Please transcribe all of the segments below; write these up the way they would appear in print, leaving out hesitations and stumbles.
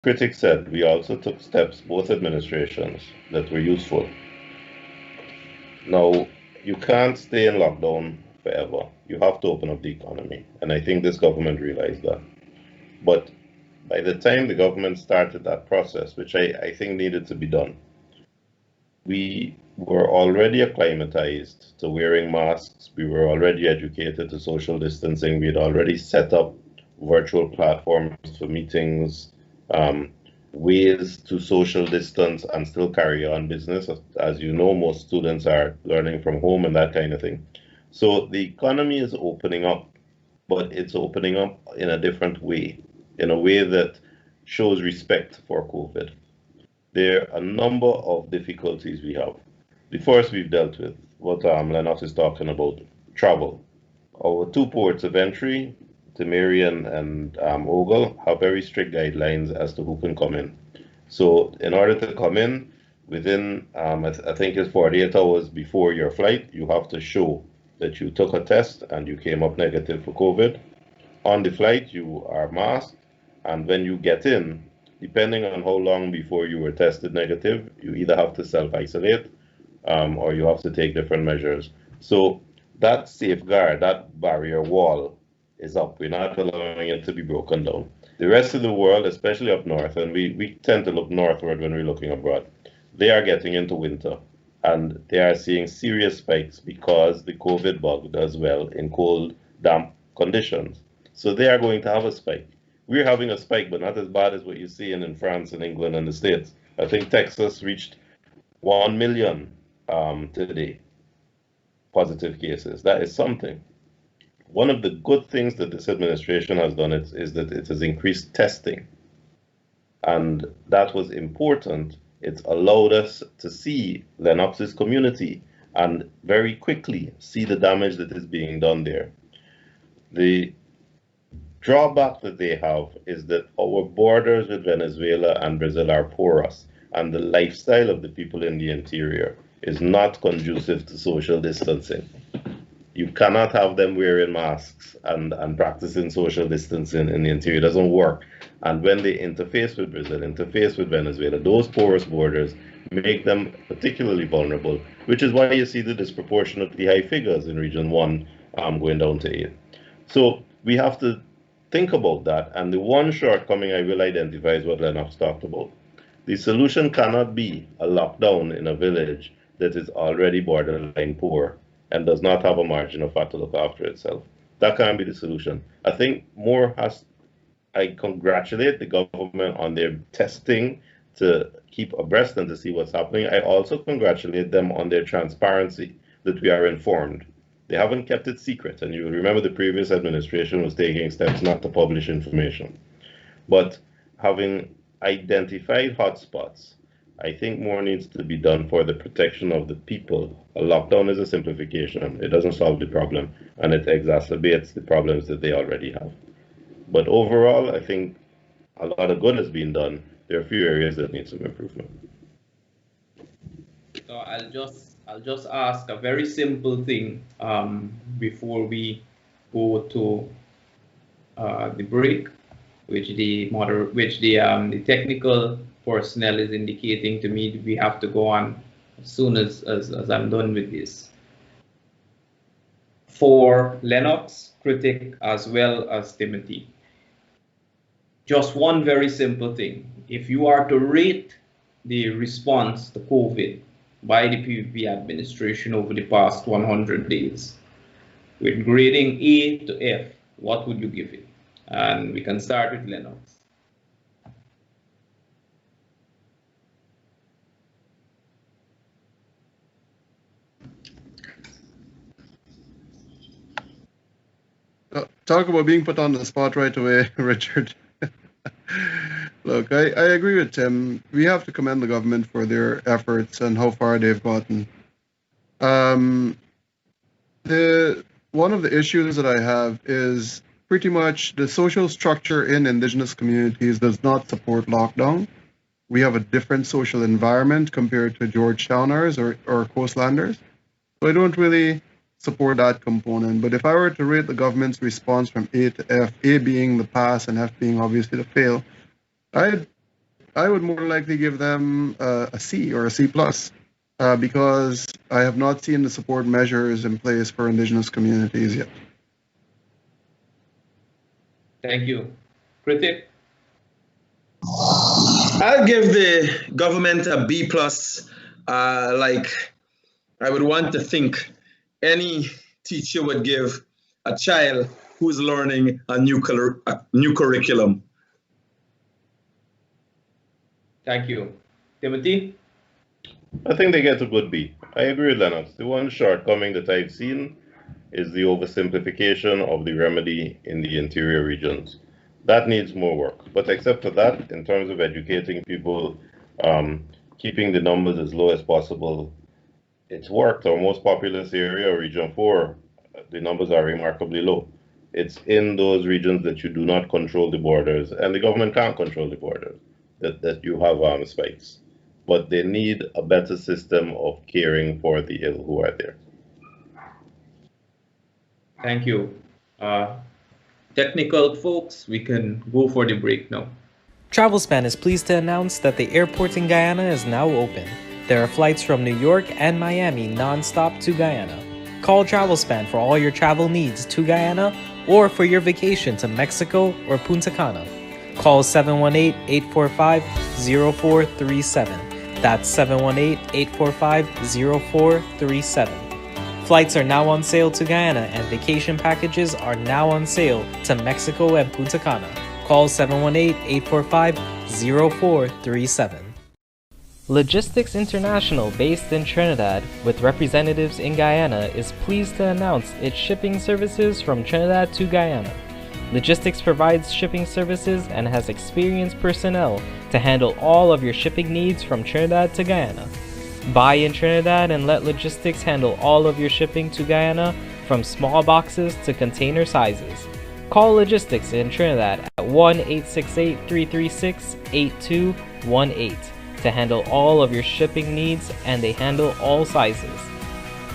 Critic said we also took steps, both administrations, that were useful. Now, you can't stay in lockdown forever. You have to open up the economy. And I think this government realized that. But by the time the government started that process, which I think needed to be done, we were already acclimatized to wearing masks. We were already educated to social distancing. We had already set up virtual platforms for meetings, ways to social distance and still carry on business. As you know, most students are learning from home and that kind of thing. So the economy is opening up, but it's opening up in a different way, in a way that shows respect for COVID. There are a number of difficulties we have. The first we've dealt with, what Lenox is talking about, travel. Our two ports of entry, Temerian and Ogle, have very strict guidelines as to who can come in. So in order to come in, within, I think it's 48 hours before your flight, you have to show that you took a test and you came up negative for COVID. On the flight, you are masked, and when you get in, depending on how long before you were tested negative, you either have to self-isolate or you have to take different measures. So that safeguard, that barrier wall is up. We're not allowing it to be broken down. The rest of the world, especially up north, and we tend to look northward when we're looking abroad, they are getting into winter and they are seeing serious spikes because the COVID bug does well in cold, damp conditions. So they are going to have a spike. We're having a spike, but not as bad as what you're seeing in France and England and the States. I think Texas reached 1 million today, positive cases. That is something. One of the good things that this administration has done is that it has increased testing. And that was important. It's allowed us to see Lenox's community and very quickly see the damage that is being done there. The drawback that they have is that our borders with Venezuela and Brazil are porous, and the lifestyle of the people in the interior is not conducive to social distancing. You cannot have them wearing masks and practicing social distancing in the interior. It doesn't work. And when they interface with Brazil, interface with Venezuela, those porous borders make them particularly vulnerable, which is why you see the disproportionately high figures in Region 1 going down to 8. So we have to think about that. And the one shortcoming I will identify is what Lenox talked about. The solution cannot be a lockdown in a village that is already borderline poor and does not have a margin of fat to look after itself. That can't be the solution. I think I congratulate the government on their testing to keep abreast and to see what's happening. I also congratulate them on their transparency, that we are informed. They haven't kept it secret, and you remember the previous administration was taking steps not to publish information. But having identified hotspots, I think more needs to be done for the protection of the people. A lockdown is a simplification. It doesn't solve the problem, and it exacerbates the problems that they already have. But overall, I think a lot of good has been done. There are a few areas that need some improvement. So I'll just ask a very simple thing before we go to the break, which the technical personnel is indicating to me we have to go on as soon as I'm done with this. For Lenox, Critic, as well as Timothy, just one very simple thing. If you are to rate the response to COVID by the PVP administration over the past 100 days, with grading A to F, what would you give it? And we can start with Lenox. Talk about being put on the spot right away, Richard. Look, I agree with Tim. We have to commend the government for their efforts and how far they've gotten. One of the issues that I have is pretty much the social structure in indigenous communities does not support lockdown. We have a different social environment compared to Georgetowners or coastlanders. So I don't really support that component. But if I were to rate the government's response from A to F, A being the pass and F being obviously the fail, I'd I would more likely give them a C or a C plus because I have not seen the support measures in place for Indigenous communities yet. Thank you. Critic? I'll give the government a B plus. Like I would want to think any teacher would give a child who's learning a new curriculum. Thank you. Timothy? I think they get a good B. I agree with Lenox. The one shortcoming that I've seen is the oversimplification of the remedy in the interior regions. That needs more work. But except for that, in terms of educating people, keeping the numbers as low as possible, it's worked. Our most populous area, Region 4, the numbers are remarkably low. It's in those regions that you do not control the borders, and the government can't control the borders, that you have spikes. But they need a better system of caring for the ill who are there. Thank you. Technical folks, we can go for the break now. Travelspan is pleased to announce that the airport in Guyana is now open. There are flights from New York and Miami non-stop to Guyana. Call Travelspan for all your travel needs to Guyana or for your vacation to Mexico or Punta Cana. Call 718-845-0437. That's 718-845-0437. Flights are now on sale to Guyana and vacation packages are now on sale to Mexico and Punta Cana. Call 718-845-0437. Logistics International, based in Trinidad with representatives in Guyana, is pleased to announce its shipping services from Trinidad to Guyana. Logistics provides shipping services and has experienced personnel to handle all of your shipping needs from Trinidad to Guyana. Buy in Trinidad and let Logistics handle all of your shipping to Guyana from small boxes to container sizes. Call Logistics in Trinidad at 1-868-336-8218 to handle all of your shipping needs, and they handle all sizes.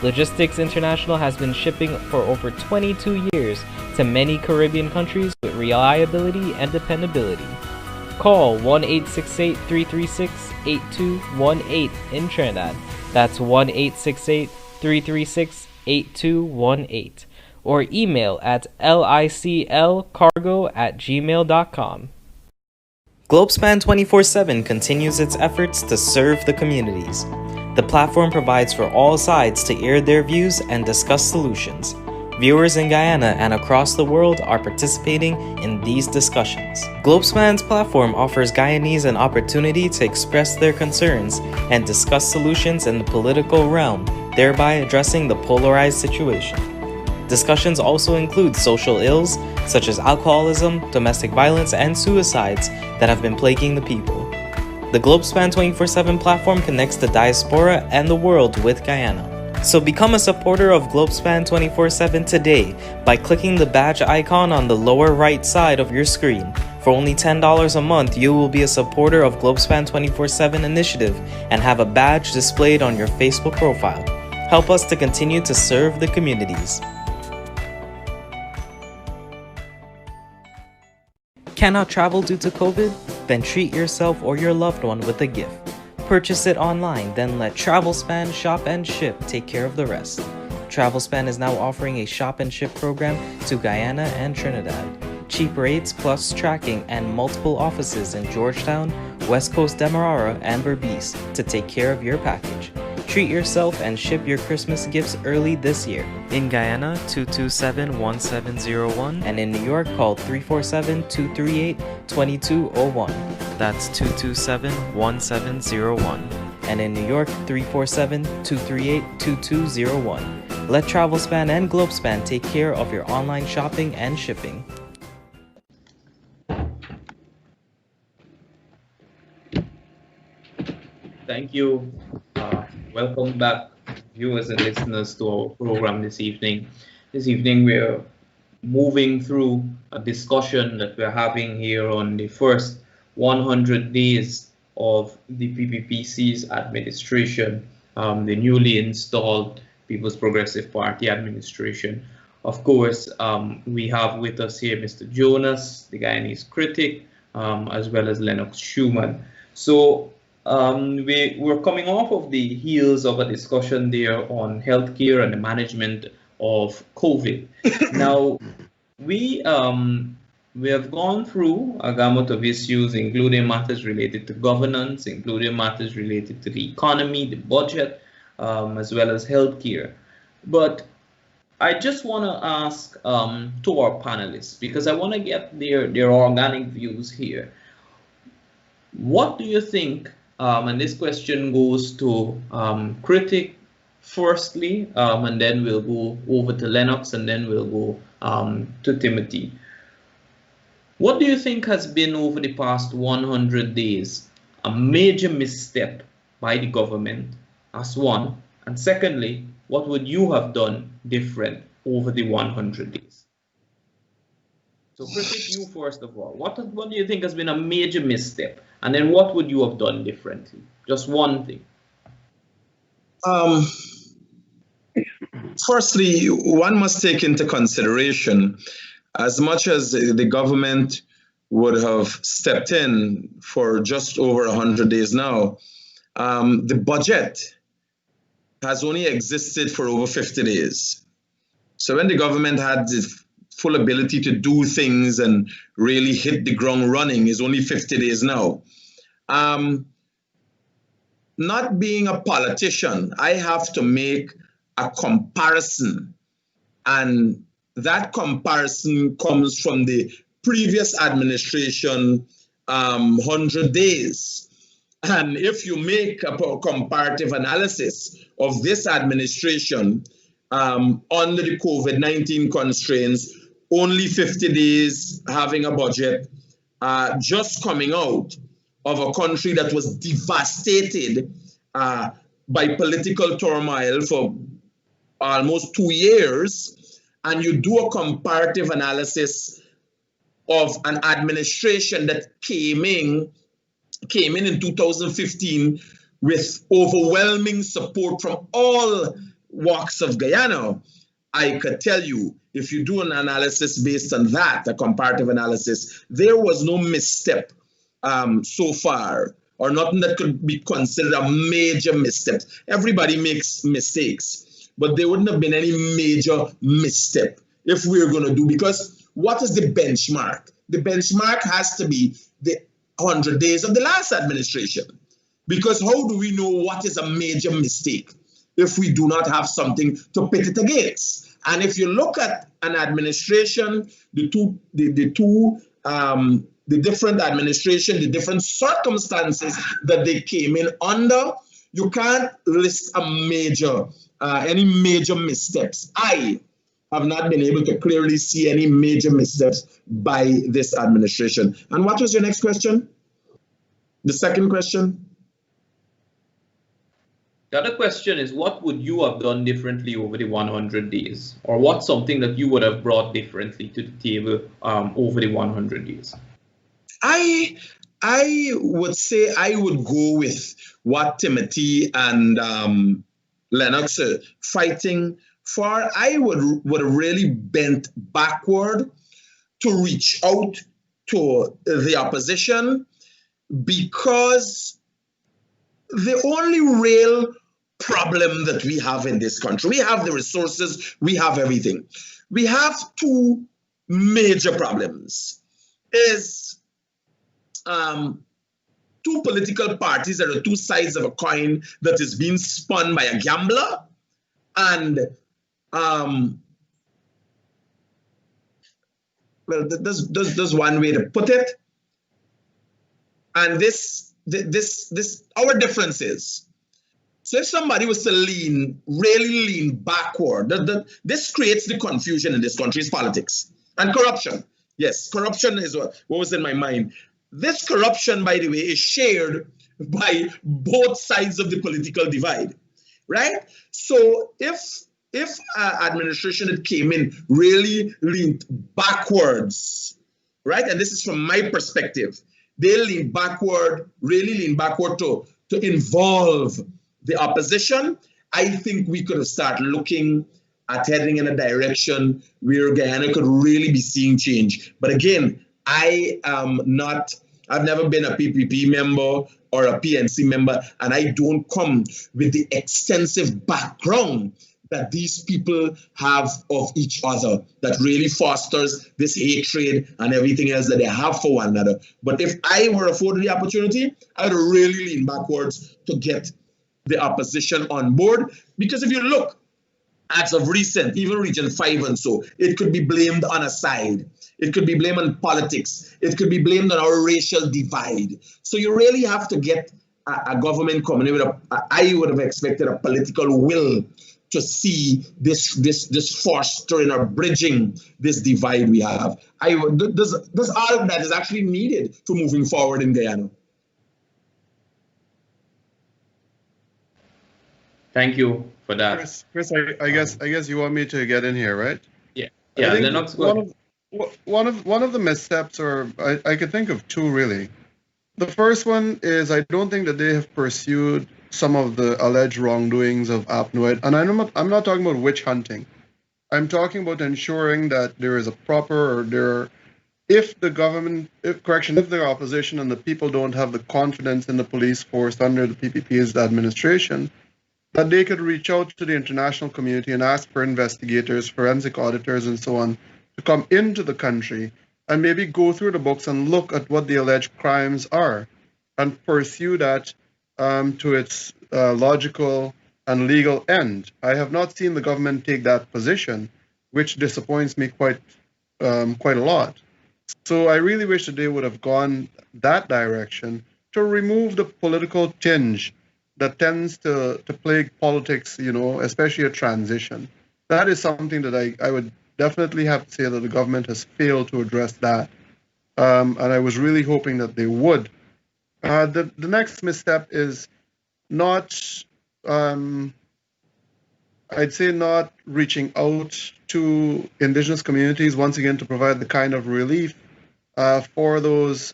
Logistics International has been shipping for over 22 years to many Caribbean countries with reliability and dependability. Call 1-868-336-8218 in Trinidad. That's 1-868-336-8218. Or email at liclcargo@gmail.com. Globespan 24x7 continues its efforts to serve the communities. The platform provides for all sides to air their views and discuss solutions. Viewers in Guyana and across the world are participating in these discussions. Globespan's platform offers Guyanese an opportunity to express their concerns and discuss solutions in the political realm, thereby addressing the polarized situation. Discussions also include social ills such as alcoholism, domestic violence, and suicides that have been plaguing the people. The Globespan 24x7 platform connects the diaspora and the world with Guyana. So become a supporter of Globespan 24x7 today by clicking the badge icon on the lower right side of your screen. For only $10 a month, you will be a supporter of Globespan 24x7 initiative and have a badge displayed on your Facebook profile. Help us to continue to serve the communities. Cannot travel due to COVID? Then treat yourself or your loved one with a gift. Purchase it online, then let Travelspan Shop and Ship take care of the rest. Travelspan is now offering a shop and ship program to Guyana and Trinidad. Cheap rates plus tracking and multiple offices in Georgetown, West Coast Demerara, and Berbice to take care of your package. Treat yourself and ship your Christmas gifts early this year. In Guyana, 227-1701, and in New York, call 347-238-2201. That's 227-1701. And in New York, 347-238-2201. Let Travelspan and Globespan take care of your online shopping and shipping. Thank you. Welcome back, viewers and listeners, to our program this evening. This evening, we're moving through a discussion that we're having here on the first 100 days of the PPPC's administration, the newly installed People's Progressive Party administration. Of course, we have with us here Mr. Jonas, the Guyanese Critic, as well as Lenox Shuman. So we're coming off of the heels of a discussion there on healthcare and the management of COVID. Now, we have gone through a gamut of issues, including matters related to governance, including matters related to the economy, the budget, as well as healthcare. But I just want to ask to our panelists, because I want to get their organic views here. What do you think, and this question goes to Critic firstly, and then we'll go over to Lenox, and then we'll go to Timothy. What do you think has been over the past 100 days a major misstep by the government, as one? And secondly, what would you have done different over the 100 days? So Critic, you first of all, what do you think has been a major misstep? And then what would you have done differently? Just one thing. Firstly, one must take into consideration, as much as the government would have stepped in for just over 100 days now, the budget has only existed for over 50 days. So when the government had the full ability to do things and really hit the ground running is only 50 days now. Not being a politician, I have to make a comparison, and that comparison comes from the previous administration 100 days. And if you make a comparative analysis of this administration under the COVID-19 constraints, only 50 days having a budget, just coming out of a country that was devastated by political turmoil for almost 2 years, and you do a comparative analysis of an administration that came in 2015 with overwhelming support from all walks of Guyana, I could tell you, if you do an analysis based on that, a comparative analysis, there was no misstep so far, or nothing that could be considered a major misstep. Everybody makes mistakes, but there wouldn't have been any major misstep if we were going to do, because what is the benchmark? The benchmark has to be the 100 days of the last administration, because how do we know what is a major mistake if we do not have something to pit it against? And if you look at an administration, the different administration, the different circumstances that they came in under, you can't list any major missteps. I have not been able to clearly see any major missteps by this administration. And what was your next question? The second question? The other question is, what would you have done differently over the 100 days? Or what's something that you would have brought differently to the table over the 100 days? I would say I would go with what Timothy and Lenox are fighting for. I would have really bent backward to reach out to the opposition, because the only real problem that we have in this country, we have the resources, we have everything. We have two major problems. Is two political parties that are two sides of a coin that is being spun by a gambler, and well, there's one way to put it. And our difference is, so if somebody was to really lean backward, this creates the confusion in this country's politics. And corruption. Yes, corruption is what was in my mind. This corruption, by the way, is shared by both sides of the political divide, right? So if administration that came in really leaned backwards, right? And this is from my perspective, they really lean backward to involve the opposition, I think we could have started looking at heading in a direction where Guyana could really be seeing change. But again, I am not I've never been a PPP member or a PNC member, and I don't come with the extensive background that these people have of each other that really fosters this hatred and everything else that they have for one another. But if I were afforded the opportunity, I would really lean backwards to get the opposition on board. Because if you look, as of recent, even Region 5 and so, it could be blamed on a side. It could be blamed on politics. It could be blamed on our racial divide. So you really have to get a government coming in with I would have expected a political will to see this fostering or bridging this divide we have. There's all of that is actually needed for moving forward in Guyana. Thank you for that. Chris, I guess you want me to get in here, right? Yeah, Lenox, go ahead. One of the missteps, or I could think of two really. The first one is I don't think that they have pursued some of the alleged wrongdoings of APNU, and I'm not talking about witch hunting. I'm talking about ensuring that there is a proper, if the opposition and the people don't have the confidence in the police force under the PPP's administration, that they could reach out to the international community and ask for investigators, forensic auditors, and so on to come into the country and maybe go through the books and look at what the alleged crimes are and pursue that to its logical and legal end. I have not seen the government take that position, which disappoints me quite a lot. So I really wish that they would have gone that direction to remove the political tinge that tends to plague politics, especially a transition. That is something that I would definitely have to say that the government has failed to address that. And I was really hoping that they would. The next misstep is not, I'd say not reaching out to indigenous communities once again to provide the kind of relief for those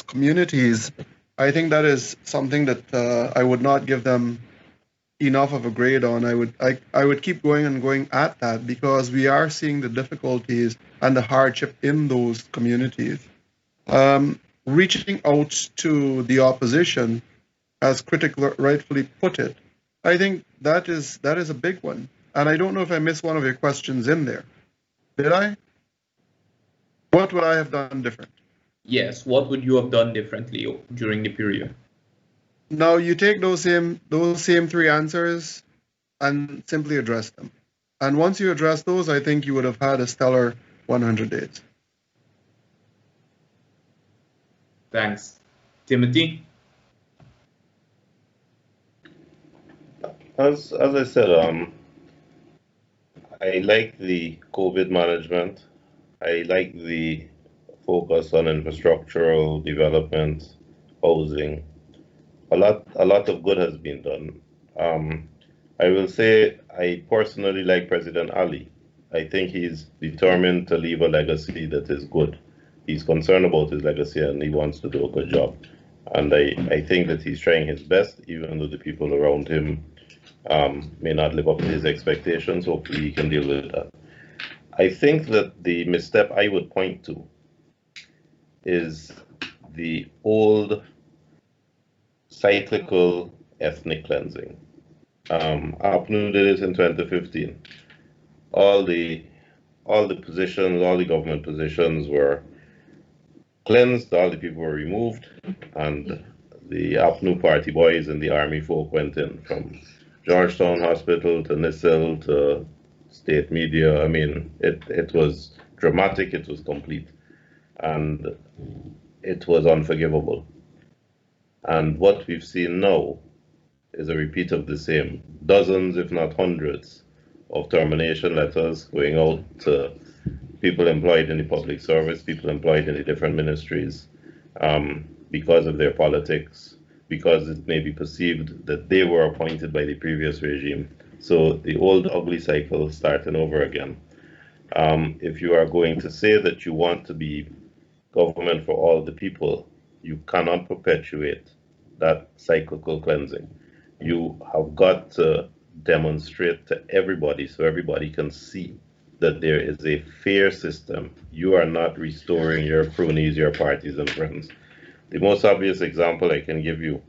communities. I think that is something that I would not give them enough of a grade on. I would keep going and going at that because we are seeing the difficulties and the hardship in those communities. Reaching out to the opposition, as Critic rightfully put it, I think that is a big one. And I don't know if I missed one of your questions in there. Did I? What would I have done different? Yes, what would you have done differently during the period? Now you take those same three answers and simply address them. And once you address those, I think you would have had a stellar 100 days. Thanks. Timothy? As I said, I like the COVID management. I like the focus on infrastructural development, housing. A lot of good has been done. I will say I personally like President Ali. I think he's determined to leave a legacy that is good. He's concerned about his legacy and he wants to do a good job. And I think that he's trying his best, even though the people around him may not live up to his expectations. Hopefully he can deal with that. I think that the misstep I would point to is the old cyclical ethnic cleansing. APNU did it in 2015. All the positions, all the government positions were cleansed, all the people were removed, and the APNU party boys and the army folk went in, from Georgetown Hospital to NISIL to state media. I mean, it was dramatic, it was complete, and it was unforgivable. And what we've seen now is a repeat of the same. Dozens, if not hundreds, of termination letters going out to people employed in the public service, people employed in the different ministries, because of their politics, because it may be perceived that they were appointed by the previous regime. So the old ugly cycle starting over again. If you are going to say that you want to be government for all the people, you cannot perpetuate that cyclical cleansing. You have got to demonstrate to everybody so everybody can see that there is a fair system. You are not restoring your cronies, your parties and friends. The most obvious example I can give you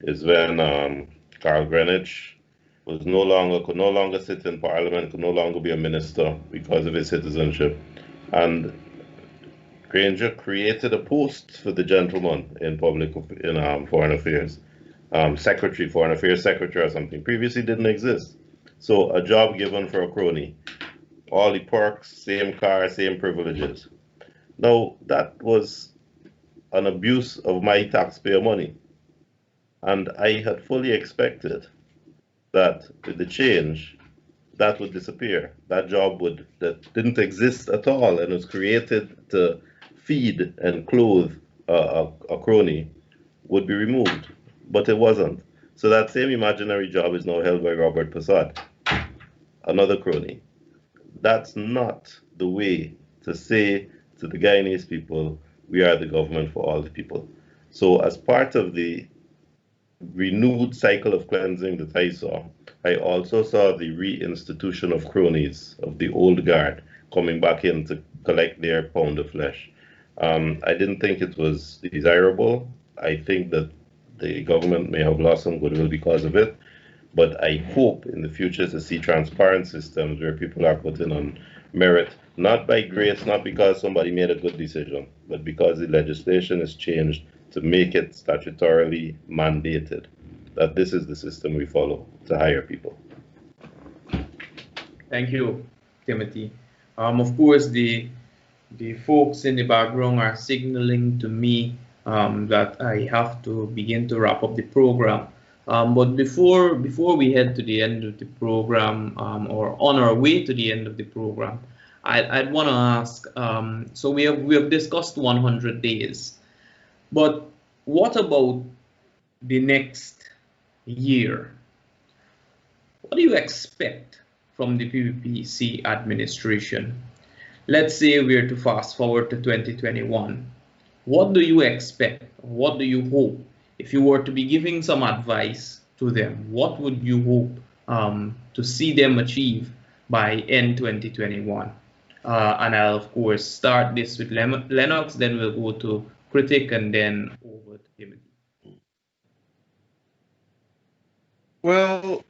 is when Carl Greenwich could no longer sit in Parliament, could no longer be a minister because of his citizenship. And Granger created a post for the gentleman in foreign affairs, foreign affairs secretary or something. Previously didn't exist. So a job given for a crony. All the perks, same car, same privileges. Now, that was an abuse of my taxpayer money. And I had fully expected that with the change, that would disappear. That job that didn't exist at all and was created to feed and clothe a crony would be removed, but it wasn't. So that same imaginary job is now held by Robert Passad, another crony. That's not the way to say to the Guyanese people, we are the government for all the people. So as part of the renewed cycle of cleansing that I saw, I also saw the reinstitution of cronies, of the old guard, coming back in to collect their pound of flesh. I didn't think it was desirable. I think that the government may have lost some goodwill because of it, but I hope in the future to see transparent systems where people are put in on merit, not by grace, not because somebody made a good decision, but because the legislation is changed to make it statutorily mandated that this is the system we follow to hire people. Thank you, Timothy. Of course, the folks in the background are signaling to me that I have to begin to wrap up the program. But before we head to the end of the program, or on our way to the end of the program, I'd want to ask, so we have discussed 100 days, but what about the next year? What do you expect from the PPPC administration? Let's say we're to fast forward to 2021. What do you expect? What do you hope? If you were to be giving some advice to them, what would you hope to see them achieve by end 2021? And I'll, of course, start this with Lenox, then we'll go to Critic, and then over to Timothy. Well,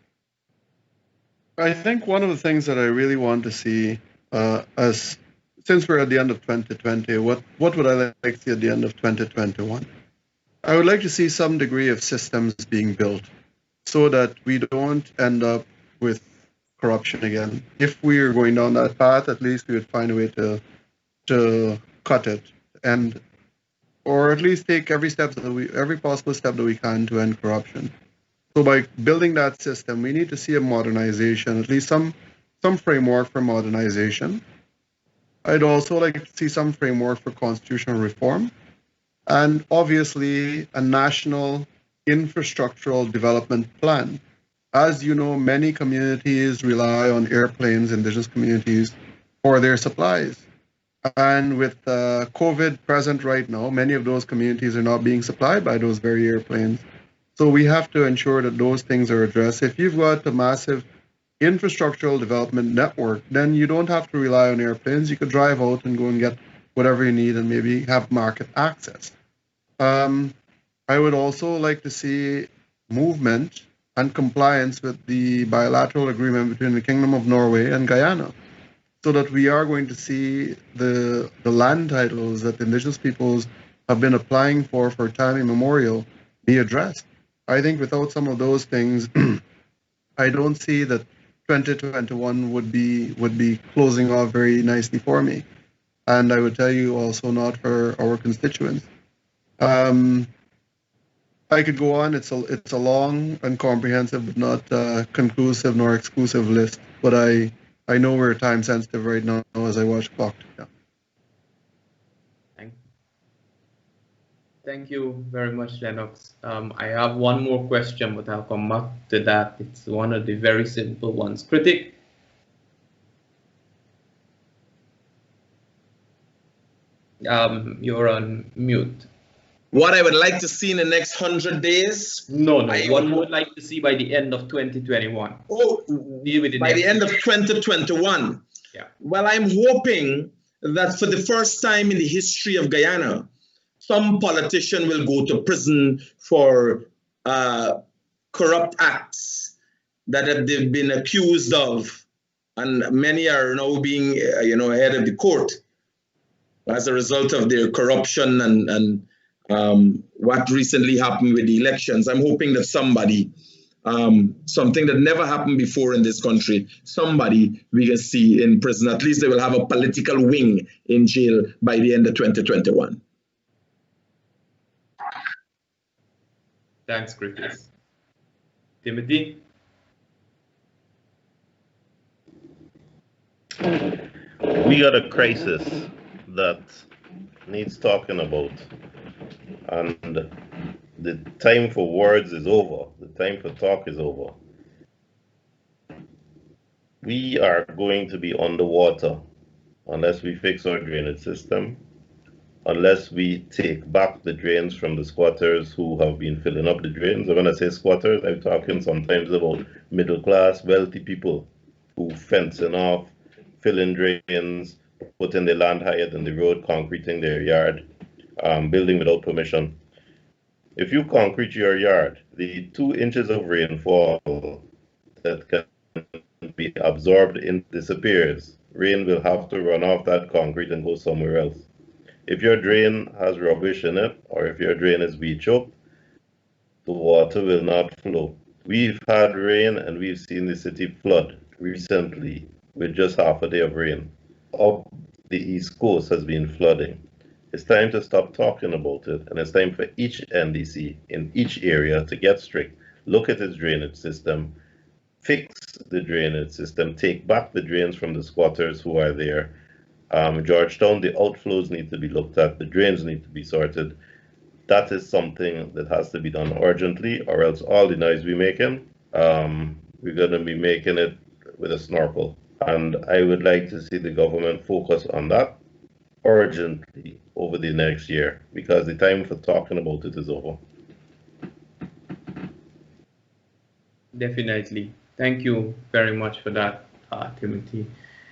I think one of the things that I really want to see, since we're at the end of 2020, what would I like to see at the end of 2021? I would like to see some degree of systems being built so that we don't end up with corruption again. If we are going down that path, at least we would find a way to cut it, or at least take every possible step that we can to end corruption. So by building that system, we need to see a modernization, at least some framework for modernization. I'd also like to see some framework for constitutional reform, and obviously a national infrastructural development plan. As you know, many communities rely on airplanes, indigenous communities, for their supplies. And with COVID present right now, many of those communities are not being supplied by those very airplanes. So we have to ensure that those things are addressed. If you've got a massive infrastructural development network, then you don't have to rely on airplanes. You could drive out and go and get whatever you need and maybe have market access. I would also like to see movement and compliance with the bilateral agreement between the Kingdom of Norway and Guyana, so that we are going to see the land titles that the indigenous peoples have been applying for time immemorial be addressed. I think without some of those things, I don't see that 2021 would be closing off very nicely for me. And I would tell you also not for our constituents. I could go on. It's a long and comprehensive, but not conclusive nor exclusive list. But I know we're time sensitive right now as I watch the clock. Yeah. Thank you very much, Lenox. I have one more question, but I'll come back to that. It's one of the very simple ones. Critic. You're on mute. What I would like to see in the next 100 days? No. What you would like to see by the end of 2021? Oh, by the end of 2021. Yeah. Well, I'm hoping that for the first time in the history of Guyana, some politician will go to prison for corrupt acts that they've been accused of, and many are now being, head of the court as a result of their corruption and what recently happened with the elections. I'm hoping that somebody, something that never happened before in this country, somebody we can see in prison. At least they will have a political wing in jail by the end of 2021. Thanks, Critic. Timothy? We got a crisis that needs talking about, and the time for words is over. The time for talk is over. We are going to be underwater unless we fix our drainage system, unless we take back the drains from the squatters who have been filling up the drains. And when I say squatters, I'm talking sometimes about middle class, wealthy people who fencing off, filling drains, putting the land higher than the road, concreting their yard, building without permission. If you concrete your yard, the 2 inches of rainfall that can be absorbed in disappears. Rain will have to run off that concrete and go somewhere else. If your drain has rubbish in it, or if your drain is weed choked, the water will not flow. We've had rain and we've seen the city flood recently with just half a day of rain. Up the East Coast has been flooding. It's time to stop talking about it, and it's time for each NDC in each area to get strict, look at its drainage system, fix the drainage system, take back the drains from the squatters who are there. Georgetown, the outflows need to be looked at, the drains need to be sorted. That is something that has to be done urgently, or else all the noise we're making, we're going to be making it with a snorkel. And I would like to see the government focus on that urgently over the next year, because the time for talking about it is over. Definitely. Thank you very much for that, Timothy.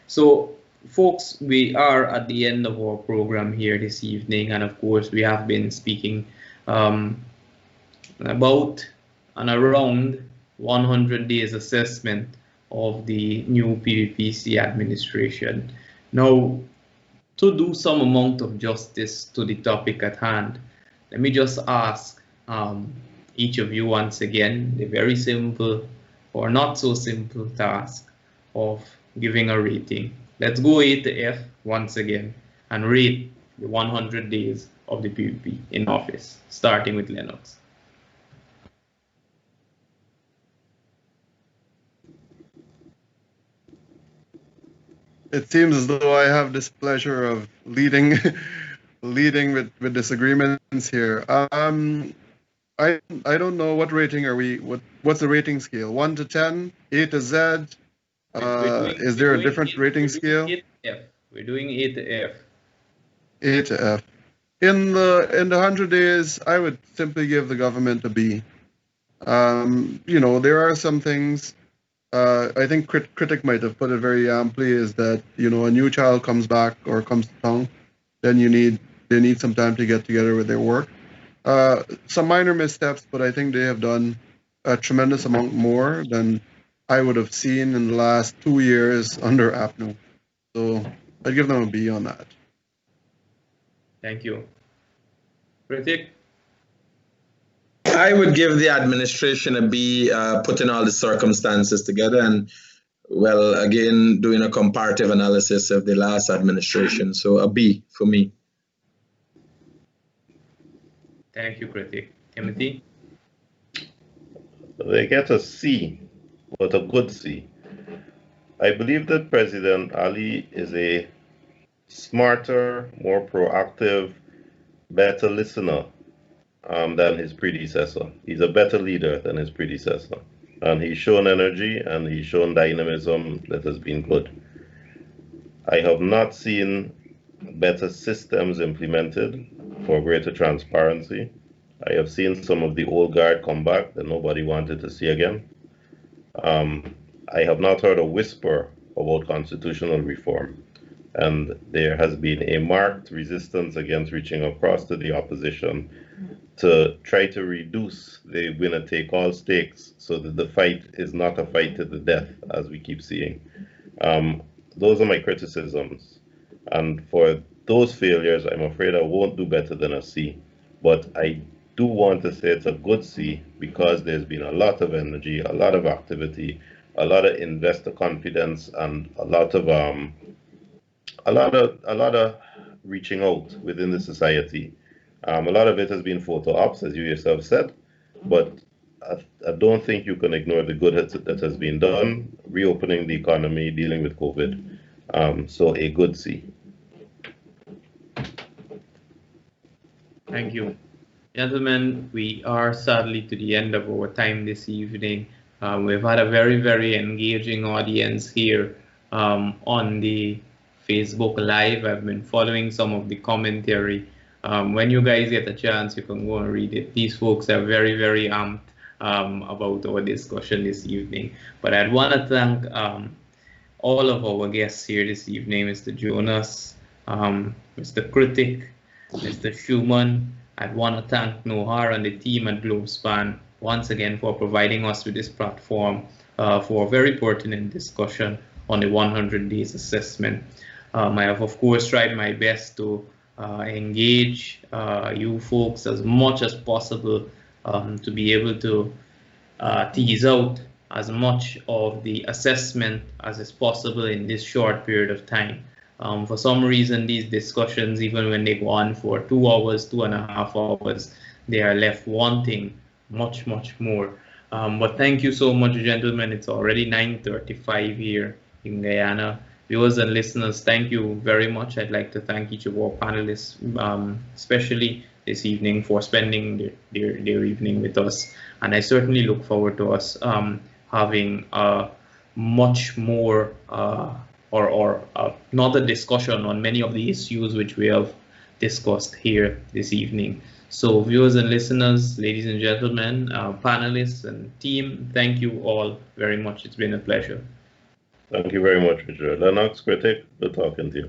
So, folks, we are at the end of our program here this evening, and of course, we have been speaking about and around 100 days assessment of the new PVPC administration. Now, to do some amount of justice to the topic at hand, let me just ask each of you once again the very simple or not so simple task of giving a rating. Let's go A to F once again and rate the 100 days of the PVP in office, starting with Lenox. It seems as though I have this pleasure of leading with disagreements here. I don't know what rating are we. What's the rating scale? 1 to 10, A to Z. Is there a different rating scale? A to F. We're doing A to F. A to F. In the 100 days, I would simply give the government a B. There are some things. I think Critic might have put it very amply, is that, a new child comes back or comes to town, then they need some time to get together with their work. Some minor missteps, but I think they have done a tremendous amount more than I would have seen in the last 2 years under APNU. So I'd give them a B on that. Thank you. Critic? I would give the administration a B, putting all the circumstances together and, well, again, doing a comparative analysis of the last administration. So a B for me. Thank you, Critic. Timothy? They get a C, but a good C. I believe that President Ali is a smarter, more proactive, better listener than his predecessor. He's a better leader than his predecessor. And he's shown energy and he's shown dynamism that has been good. I have not seen better systems implemented for greater transparency. I have seen some of the old guard come back that nobody wanted to see again. I have not heard a whisper about constitutional reform. and there has been a marked resistance against reaching across to the opposition to try to reduce the winner-take-all stakes so that the fight is not a fight to the death, as we keep seeing. Those are my criticisms. And for those failures, I'm afraid I won't do better than a C. But I do want to say it's a good C because there's been a lot of energy, a lot of activity, a lot of investor confidence, and a lot of reaching out within the society. A lot of it has been photo ops, as you yourself said, but I don't think you can ignore the good that has been done, reopening the economy, dealing with COVID. So a good C. Thank you. Gentlemen, we are sadly to the end of our time this evening. We've had a very, very engaging audience here on the Facebook Live. I've been following some of the commentary. When you guys get a chance, you can go and read it. These folks are very, very amped about our discussion this evening. But I'd want to thank all of our guests here this evening, Mr. Jonas, Mr. Critic, Mr. Shuman. I'd want to thank Nohar and the team at Globespan once again for providing us with this platform for a very pertinent discussion on the 100 days assessment. I have, of course, tried my best to engage you folks as much as possible to be able to tease out as much of the assessment as is possible in this short period of time. For some reason, these discussions, even when they go on for 2 hours, 2.5 hours, they are left wanting much, much more. But thank you so much, gentlemen. It's already 9:35 here in Guyana. Viewers and listeners, thank you very much. I'd like to thank each of our panelists, especially this evening, for spending their evening with us. And I certainly look forward to us having much more another discussion on many of the issues which we have discussed here this evening. So viewers and listeners, ladies and gentlemen, panelists and team, thank you all very much. It's been a pleasure. Thank you very much, Richard. Lenox, Critic, good talking to you.